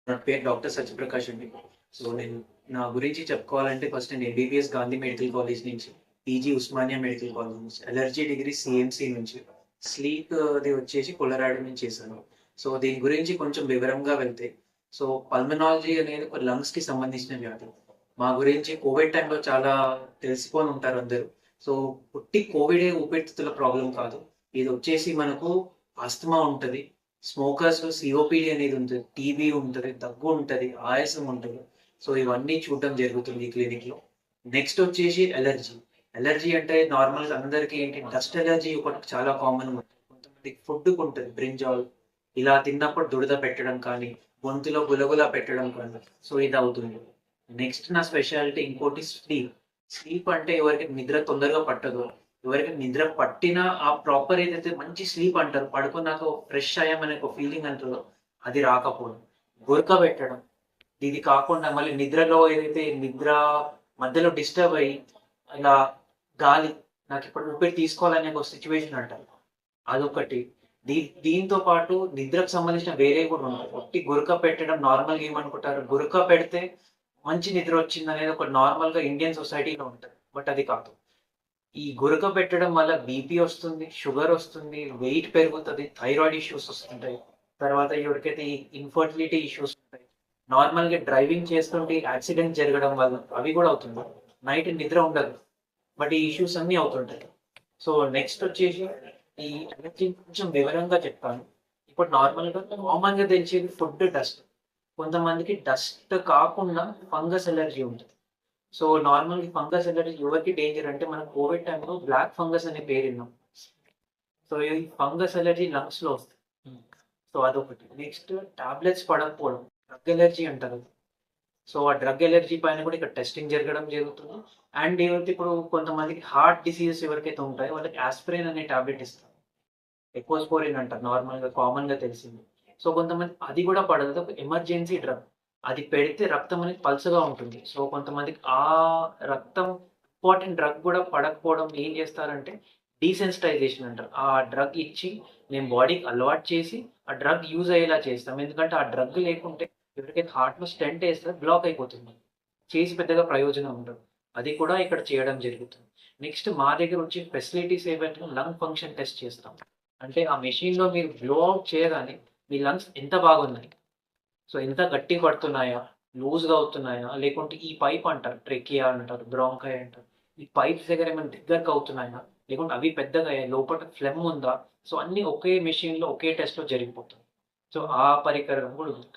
నా పేరు డాక్టర్ సత్యప్రకాష్ అండి. సో, నేను నా గురించి చెప్పుకోవాలంటే ఫస్ట్ నేను ఎంబీబీఎస్ గాంధీ మెడికల్ కాలేజ్ నుంచి, పీజీ ఉస్మానియా మెడికల్ కాలేజ్ నుంచి, అలర్జీ డిగ్రీ సీఎంసీ నుంచి, స్లీప్ అది వచ్చేసి కొలరాడో నుంచి చేశాను. సో, దీని గురించి కొంచెం వివరంగా వెళ్తే, సో, పల్మనాలజీ అనేది ఒక లంగ్స్‌కి సంబంధించిన వ్యాధి. మా గురించి కోవిడ్ టైంలో చాలా తెలిసిపోని ఉంటారు అందరూ. సో, ఉట్టి కోవిడే ఊపిరితిత్తుల ప్రాబ్లమ్ కాదు. ఇది వచ్చేసి మనకు ఆస్తమా ఉంటది. స్మోకర్స్‌లో సీఓపీడీ అనేది ఉంటది. టీబీ ఉంటది, దగ్గు ఉంటది, ఆయాసం ఉంటది. సో, ఇవన్నీ చూడడం జరుగుతుంది ఈ క్లినిక్‌లో. నెక్స్ట్ వచ్చేసి అలర్జీ. అలర్జీ అంటే నార్మల్‌గా అందరికీ ఏంటి డస్ట్ అలర్జీ ఒకటి చాలా కామన్ ఉంటది. కొంతమందికి ఫుడ్‌కుంటది. బ్రింజాల్ ఇలా తిన్నప్పుడు దురద పెట్టడం కానీ, గొంతులో గులగుల పెట్టడం కానీ, సో ఇది అవుతుంది. నెక్స్ట్ నా స్పెషాలిటీ ఇంకోటి స్లీప్. స్లీప్ అంటే ఎవరికి నిద్ర తొందరగా పట్టదో, ఎవరికి నిద్ర పట్టినా ఆ ప్రాపర్ ఏదైతే మంచి స్లీప్ అంటారు. పడుకున్నాక ఫ్రెష్ అయ్యామనే ఒక ఫీలింగ్ అంటారో అది రాకపోవడం. గురక పెట్టడం. ఇది కాకుండా మళ్ళీ నిద్రలో ఏదైతే నిద్ర మధ్యలో డిస్టర్బ్ అయ్యి ఇలా గాలి నాకిప్పుడు ఊపిరి తీసుకోవాలనే ఒక సిచ్యువేషన్ అంటారు. అదొకటి. దీంతో పాటు నిద్రకు సంబంధించిన వేరేవి కూడా ఉంటాయి. ఒట్టి గురక పెట్టడం నార్మల్‌గా ఏమనుకుంటారు, గురక పెడితే మంచి నిద్ర వచ్చిందనేది ఒక నార్మల్‌గా ఇండియన్ సొసైటీలో ఉంటది. బట్ అది కాదు. ఈ గురక పెట్టడం వల్ల బీపీ వస్తుంది, షుగర్ వస్తుంది, వెయిట్ పెరుగుతది, థైరాయిడ్ ఇష్యూస్ వస్తుంటాయి. తర్వాత ఎవరికైతే ఈ ఇన్‌ఫర్టిలిటీ ఇష్యూస్ ఉంటాయి. నార్మల్‌గా డ్రైవింగ్ చేస్తుంటే యాక్సిడెంట్ జరగడం వల్ల అవి కూడా అవుతుంది. నైట్ నిద్ర ఉండదు. బట్ ఈ ఇష్యూస్ అన్నీ అవుతుంటాయి. సో, నెక్స్ట్ వచ్చేసి ఈ అలర్జీ కొంచెం వివరంగా చెప్తాను. ఇప్పుడు నార్మల్‌గా కామన్‌గా తెలిసేది ఫుడ్, డస్ట్. కొంతమందికి డస్ట్ కాకుండా ఫంగస్ అలర్జీ ఉంటది. సో, నార్మల్‌గా ఫంగస్ అలర్జీ ఎవరికి డేంజర్ అంటే మనం కోవిడ్ టైమ్‌లో బ్లాక్ ఫంగస్ అనే పేరు విన్నాం. సో, ఈ ఫంగస్ అలర్జీ లంగ్స్‌లో వస్తది. సో, అదొకటి. నెక్స్ట్ టాబ్లెట్స్ పడకపోవడం. డ్రగ్ అలర్జీ అంటారు. సో, ఆ డ్రగ్ అలర్జీ పైన కూడా ఇక్కడ టెస్టింగ్ జరగడం జరుగుతుంది. అండ్ ఏవైతే ఇప్పుడు కొంతమందికి హార్ట్ డిసీజెస్ ఎవరికైతే ఉంటాయో వాళ్ళకి ఆస్పిరిన్ అనే టాబ్లెట్ ఇస్తారు. ఎకోస్పోరిన్ అంటారు నార్మల్‌గా కామన్‌గా తెలిసింది. సో, కొంతమంది అది కూడా పడదు. అదొక ఎమర్జెన్సీ డ్రగ్. అది పెడితే రక్తం అనేది పల్చగా ఉంటుంది. సో, కొంతమందికి ఆ రక్తం ఇంపార్టెంట్ డ్రగ్ కూడా పడకపోవడం ఏం చేస్తారంటే డీసెన్సిటైజేషన్ అంటారు. ఆ డ్రగ్ ఇచ్చి నేను బాడీకి అలవాటు చేసి ఆ డ్రగ్ యూజ్ అయ్యేలా చేస్తాం. ఎందుకంటే ఆ డ్రగ్ లేకుంటే ఎవరికైతే హార్ట్‌లో స్టెంట్ ఏస్తే బ్లాక్ అయిపోతుంది. చేసి పెద్దగా ప్రయోజనం ఉండదు. అది కూడా ఇక్కడ చేయడం జరుగుతుంది. నెక్స్ట్ మా దగ్గర వచ్చే ఫెసిలిటీస్ ఏవంటే లంగ్ ఫంక్షన్ టెస్ట్ చేస్తాం. అంటే ఆ మెషిన్‌లో మీరు బ్లో ఔట్ చేయగానే మీ లంగ్స్ ఎంత బాగున్నాయి. సో, ఎంత గట్టిగా పడుతున్నాయా? లూజ్‌గా అవుతున్నాయా? లేకుంటే ఈ పైప్ అంటారు. ట్రెకియా అంటారు. బ్రాంకై అంటారు. ఈ పైప్స్ దగ్గర ఏమైనా దగ్గరకి అవుతున్నాయా? లేకుంటే అవి పెద్దగా అయ్యాయి. లోపట ఫ్లెమ్ ఉందా? సో, అన్నీ ఒకే మెషిన్‌లో ఒకే టెస్ట్‌లో జరిగిపోతుంది. సో, ఆ పరికరం కూడా ఉంది.